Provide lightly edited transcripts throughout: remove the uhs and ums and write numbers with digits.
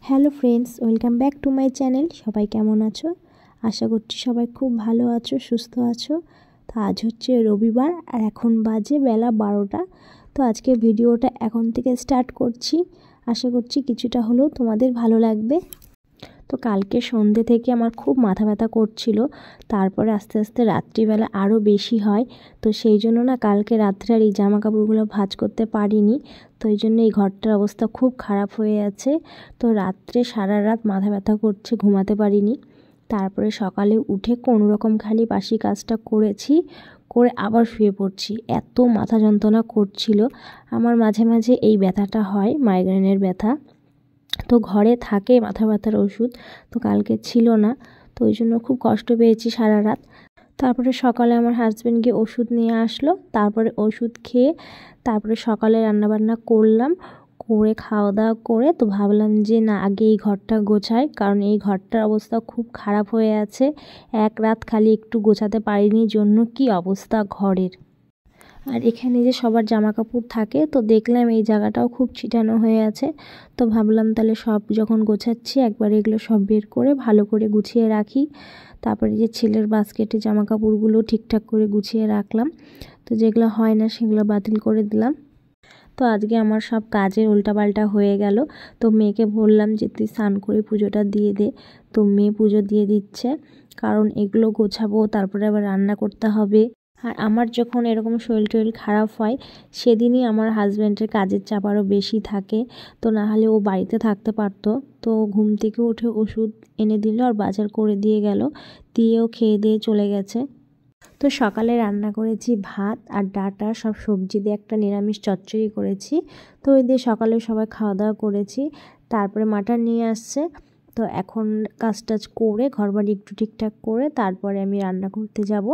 Hello friends, welcome back to my channel. সবাই কেমন আছো? আশা করছি সবাই খুব ভালো আছো, সুস্থ আছো। তো আজ হচ্ছে রবিবার আর এখন বাজে বেলা 12টা। তো আজকে ভিডিওটা এখন থেকে স্টার্ট করছি। আশা করছি কিছুটা হলেও তোমাদের ভালো লাগবে। তো কালকে সন্ধ্যে থেকে আমার খুব মাথা ব্যথা করছিল, তারপরে আস্তে আস্তে রাত্রিবেলা আরও বেশি হয়। তো সেই জন্য না কালকে রাত্রে আর এই জামা কাপড়গুলো ভাঁজ করতে পারিনি। তো এই জন্য এই ঘরটার অবস্থা খুব খারাপ হয়ে আছে। তো রাত্রে সারা রাত মাথা ব্যথা করছে, ঘুমাতে পারিনি। তারপরে সকালে উঠে কোনো রকম খালি বাসি কাজটা করেছি, করে আবার শুয়ে পড়ছি। এত মাথা যন্ত্রণা করছিল। আমার মাঝে মাঝে এই ব্যথাটা হয়, মাইগ্রেনের ব্যথা। তো ঘরে থাকে মাথা ব্যথার ওষুধ, তো কালকে ছিল না। তো ওই জন্য খুব কষ্ট পেয়েছি সারা রাত। তারপরে সকালে আমার হাজব্যান্ড গিয়ে ওষুধ নিয়ে আসলো, তারপরে ওষুধ খেয়ে তারপরে সকালে রান্নাবান্না করলাম, করে খাওয়া দাওয়া করে তো ভাবলাম যে না আগে এই ঘরটা গোছাই, কারণ এই ঘরটার অবস্থা খুব খারাপ হয়ে আছে। এক রাত খালি একটু গোছাতে পারিনি জন্য কি অবস্থা ঘরের। আর এখানে যে সবার জামা কাপড় থাকে, তো দেখলাম এই জায়গাটাও খুব ছিটানো হয়ে আছে। তো ভাবলাম তাহলে সব যখন গোছাচ্ছি একবার এগুলো সব বের করে ভালো করে গুছিয়ে রাখি। তারপরে যে ছেলের বাস্কেটে জামা কাপড়গুলো ঠিকঠাক করে গুছিয়ে রাখলাম। তো যেগুলো হয় না সেগুলো বাতিল করে দিলাম। তো আজকে আমার সব কাজের উল্টাপাল্টা হয়ে গেল। তো মেয়েকে বললাম যে তুই স্নান করে পুজোটা দিয়ে দে। তো মেয়ে পুজো দিয়ে দিচ্ছে, কারণ এগুলো গোছাবো, তারপরে আবার রান্না করতে হবে। আর আমার যখন এরকম শরীর টরীর খারাপ হয় সেদিনই আমার হাজব্যান্ডের কাজের চাপ আরও বেশি থাকে। তো না হলে ও বাড়িতে থাকতে পারতো। তো ঘুম থেকে উঠে ওষুধ এনে দিল আর বাজার করে দিয়ে গেল, দিয়েও খেয়ে দিয়ে চলে গেছে। তো সকালে রান্না করেছি ভাত আর ডাঁটা সব সবজি দিয়ে একটা নিরামিষ চচ্চড়ি করেছি। তো ওই দিয়ে সকালে সবাই খাওয়া দাওয়া করেছি। তারপরে মাটন নিয়ে আসছে। তো এখন কাজ টাজ করে ঘরবাড়ি একটু ঠিকঠাক করে তারপরে আমি রান্না করতে যাব।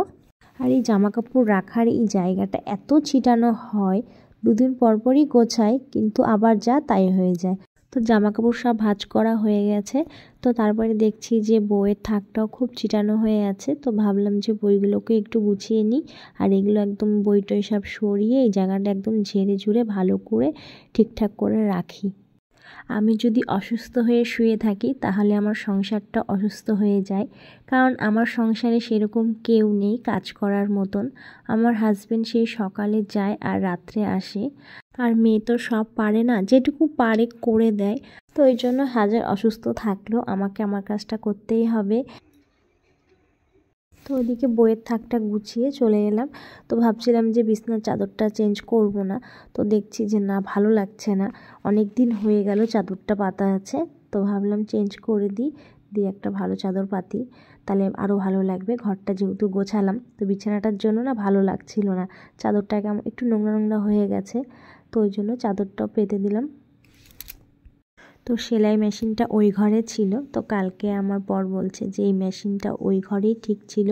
আর এই জামা কাপড় রাখার এই জায়গাটা এত ছিটানো হয়, দুদিন পরপরই গোছাই কিন্তু আবার যা তাই হয়ে যায়। তো জামা কাপড় সব ভাঁজ করা হয়ে গেছে। তো তারপরে দেখছি যে বইয়ের থাকটাও খুব ছিটানো হয়ে আছে। তো ভাবলাম যে বইগুলোকে একটু গুছিয়ে নিই, আর এগুলো একদম বই টই সব সরিয়ে এই জায়গাটা একদম ঝেড়ে ঝুড়ে ভালো করে ঠিকঠাক করে রাখি। আমি যদি অসুস্থ হয়ে শুয়ে থাকি তাহলে আমার সংসারটা অসুস্থ হয়ে যায়, কারণ আমার সংসারে সেরকম কেউ নেই কাজ করার মতন। আমার হাজব্যান্ড সেই সকালে যায় আর রাত্রে আসে, আর মেয়ে তো সব পারে না, যেটুকু পারে করে দেয়। তো ওই জন্য হাজার অসুস্থ থাকলেও আমাকে আমার কাজটা করতেই হবে। তো ওইদিকে বইয়ের থাকটা গুছিয়ে চলে এলাম। তো ভাবছিলাম যে বিছনার চাদরটা চেঞ্জ করব না, তো দেখছি যে না ভালো লাগছে না, অনেক দিন হয়ে গেল চাদরটা পাতা আছে। তো ভাবলাম চেঞ্জ করে দিই, দিয়ে একটা ভালো চাদর পাতি, তাহলে আরও ভালো লাগবে। ঘরটা যেহেতু গোছালাম, তো বিছানাটার জন্য না ভালো লাগছিল না, চাদরটা কেমন একটু নোংরা নোংরা হয়ে গেছে। তো ওই জন্য চাদরটাও পেতে দিলাম। তো সেলাই মেশিনটা ওই ঘরে ছিল। তো কালকে আমার বর বলছে যে এই মেশিনটা ওই ঘরেই ঠিক ছিল,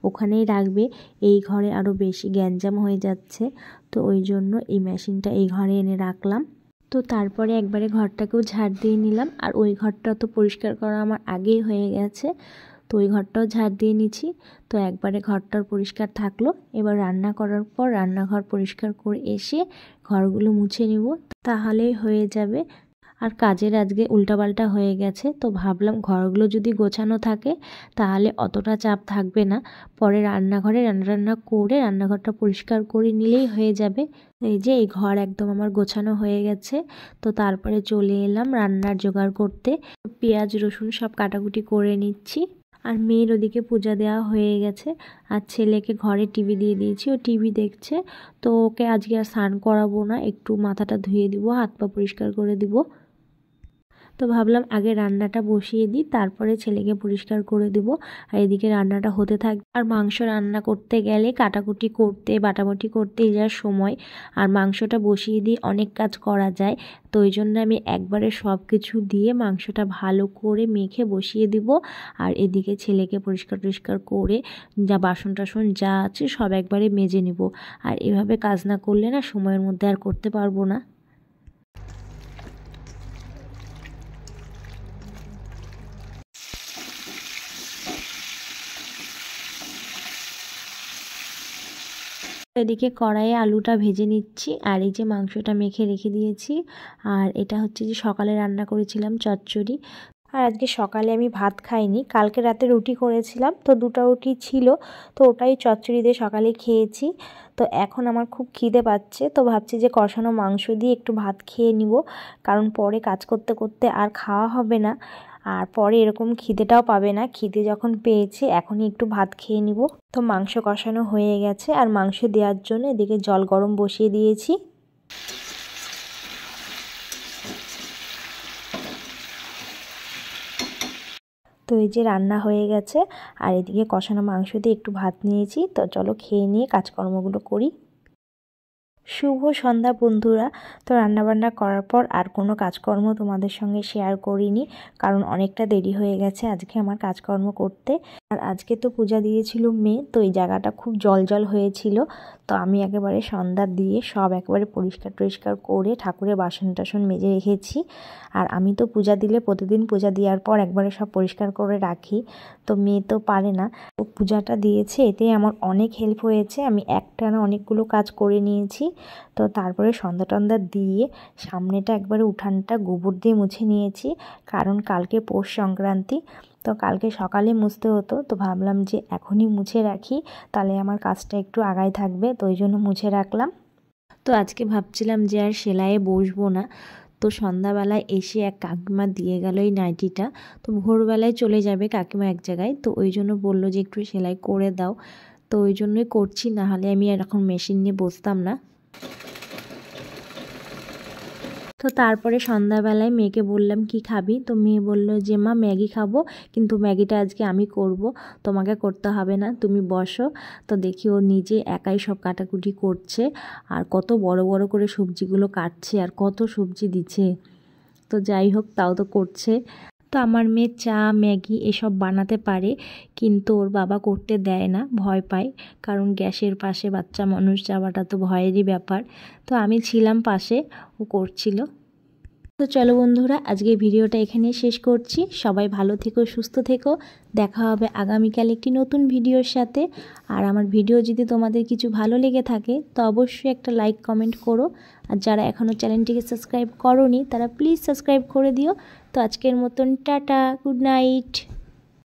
ওখানেই রাখবে, এই ঘরে আরও বেশি গ্যাঞ্জাম হয়ে যাচ্ছে। তো ওই জন্য এই মেশিনটা এই ঘরে এনে রাখলাম। তো তারপরে একবারে ঘরটাকেও ঝাড় দিয়ে নিলাম, আর ওই ঘরটা তো পরিষ্কার করা আমার আগেই হয়ে গেছে। তো ওই ঘরটাও ঝাড় দিয়ে নিচ্ছি। তো একবারে ঘরটার পরিষ্কার থাকলো। এবার রান্না করার পর রান্নাঘর পরিষ্কার করে এসে ঘরগুলো মুছে নিব, তাহলেই হয়ে যাবে। আর কাজের আজকে উল্টাপাল্টা হয়ে গেছে, তো ভাবলাম ঘরগুলো যদি গোছানো থাকে তাহলে অতটা চাপ থাকবে না। পরে রান্নাঘরে রান্না করে রান্নাঘরটা পরিষ্কার করে নিলেই হয়ে যাবে। এই যে এই ঘর একদম আমার গোছানো হয়ে গেছে। তো তারপরে চলে এলাম রান্নার জোগাড় করতে। পেঁয়াজ রসুন সব কাটাকুটি করে নিচ্ছি। আর মেয়ের ওদিকে পূজা দেওয়া হয়ে গেছে, আর ছেলেকে ঘরে টিভি দিয়ে দিয়েছি, ও টিভি দেখছে। তো ওকে আজকে আর স্নান করাবো না, একটু মাথাটা ধুয়ে দিব, হাত পা পরিষ্কার করে দিব। তো ভাবলাম আগে রান্নাটা বসিয়ে দিই, তারপরে ছেলেকে পরিষ্কার করে দিব, আর এদিকে রান্নাটা হতে থাকবে। আর মাংস রান্না করতে গেলে কাটাকুটি করতে বাটাবাটি করতে যা সময়, আর মাংসটা বসিয়ে দিয়ে অনেক কাজ করা যায়। তো ওই জন্য আমি একবারে সব কিছু দিয়ে মাংসটা ভালো করে মেখে বসিয়ে দিব, আর এদিকে ছেলেকে পরিষ্কার টরিষ্কার করে যা বাসন টাসন যা আছে সব একবারে মেজে নিব। আর এভাবে কাজ না করলে না সময়ের মধ্যে আর করতে পারবো না। এদিকে কড়াইয়ে আলুটা ভেজে নিচ্ছি, আর এই যে মাংসটা মেখে রেখে দিয়েছি। আর এটা হচ্ছে যে সকালে রান্না করেছিলাম চচ্চড়ি। আর আজকে সকালে আমি ভাত খাইনি, কালকে রাতে রুটি করেছিলাম, তো 2টা রুটি ছিল, তো ওটাই চচ্চড়ি দিয়ে সকালে খেয়েছি। তো এখন আমার খুব খিদে পাচ্ছে, তো ভাবছি যে কষানো মাংস দিয়ে একটু ভাত খেয়ে নিব, কারণ পরে কাজ করতে করতে আর খাওয়া হবে না, আর পরে এরকম খিদেটাও পাবে না। খিদে যখন পেয়েছি এখনই একটু ভাত খেয়ে নিব। তো মাংস কষানো হয়ে গেছে, আর মাংস দেওয়ার জন্য এদিকে জল গরম বসিয়ে দিয়েছি। তো এই যে রান্না হয়ে গেছে, আর এদিকে কষানো মাংস দিয়ে একটু ভাত নিয়েছি। তো চলো খেয়ে নিয়ে কাজকর্মগুলো করি। শুভ সন্ধ্যা বন্ধুরা। তো রান্নাবান্না করার পর আর কোনো কাজকর্ম তোমাদের সঙ্গে শেয়ার করিনি, কারণ অনেকটা দেরি হয়ে গেছে আজকে আমার কাজকর্ম করতে। আর আজকে তো পূজা দিয়েছিল মেয়ে, তো এই জায়গাটা খুব জল হয়েছিল। তো আমি একেবারে সন্ধ্যা দিয়ে সব একেবারে পরিষ্কার টরিষ্কার করে ঠাকুরের বাসন টাসন মেজে রেখেছি। আর আমি তো পূজা দিলে প্রতিদিন পূজা দেওয়ার পর একবারে সব পরিষ্কার করে রাখি, তো মেয়ে তো পারে না। ও পূজাটা দিয়েছে, এতে আমার অনেক হেল্প হয়েছে, আমি একটানা অনেকগুলো কাজ করে নিয়েছি। তো তারপরে সন্ধ্যা টন্ধা দিয়ে সামনেটা একবারে উঠানটা গোবর দিয়ে মুছে নিয়েছি, কারণ কালকে পৌষ সংক্রান্তি। তো কালকে সকালে মুছতে হতো, তো ভাবলাম যে এখনই মুছে রাখি, তাহলে আমার কাজটা একটু আগায় থাকবে, তো ওই জন্য মুছে রাখলাম। তো আজকে ভাবছিলাম যে আর সেলাইয়ে বসবো না, তো সন্ধ্যাবেলায় এসে এক কাকিমা দিয়ে গেল এই নাইটিটা। তো ভোরবেলায় চলে যাবে কাকিমা এক জায়গায়, তো ওই জন্য বললো যে একটু সেলাই করে দাও, তো ওই জন্যই করছি, না হলে আমি এখন মেশিন নিয়ে বসতাম না। তো তারপরে সন্ধ্যাবেলায় মেয়েকে বললাম কি খাবি, তো মেয়ে বলল যে মা ম্যাগি খাবো, কিন্তু ম্যাগিটা আজকে আমি করব, তোমাকে করতে হবে না, তুমি বসো। তো দেখি ও নিজে একাই সব কাটাকুটি করছে, আর কত বড় বড় করে সবজিগুলো কাটছে, আর কত সবজি দিচ্ছে। তো যাই হোক, তাও তো করছে। তো আমার মেয়ে চা ম্যাগি এসব বানাতে পারে, কিন্তু ওর বাবা করতে দেয় না, ভয় পায়, কারণ গ্যাসের পাশে বাচ্চা মানুষ যাওয়াটা তো ভয়েরই ব্যাপার। তো আমি ছিলাম পাশে, ও করছিল। তো চলো বন্ধুরা, আজকে ভিডিওটা এখানেই শেষ করছি। সবাই ভালো থেকো, সুস্থ থেকো। দেখা হবে আগামীকাল একটি নতুন ভিডিওর সাথে। আর আমার ভিডিও যদি তোমাদের কিছু ভালো লেগে থাকে, তো অবশ্যই একটা লাইক কমেন্ট করো। আর যারা এখনও চ্যানেলটিকে সাবস্ক্রাইব করোনি, তারা প্লিজ সাবস্ক্রাইব করে দিও। তো আজকের মতন টাটা, গুড নাইট।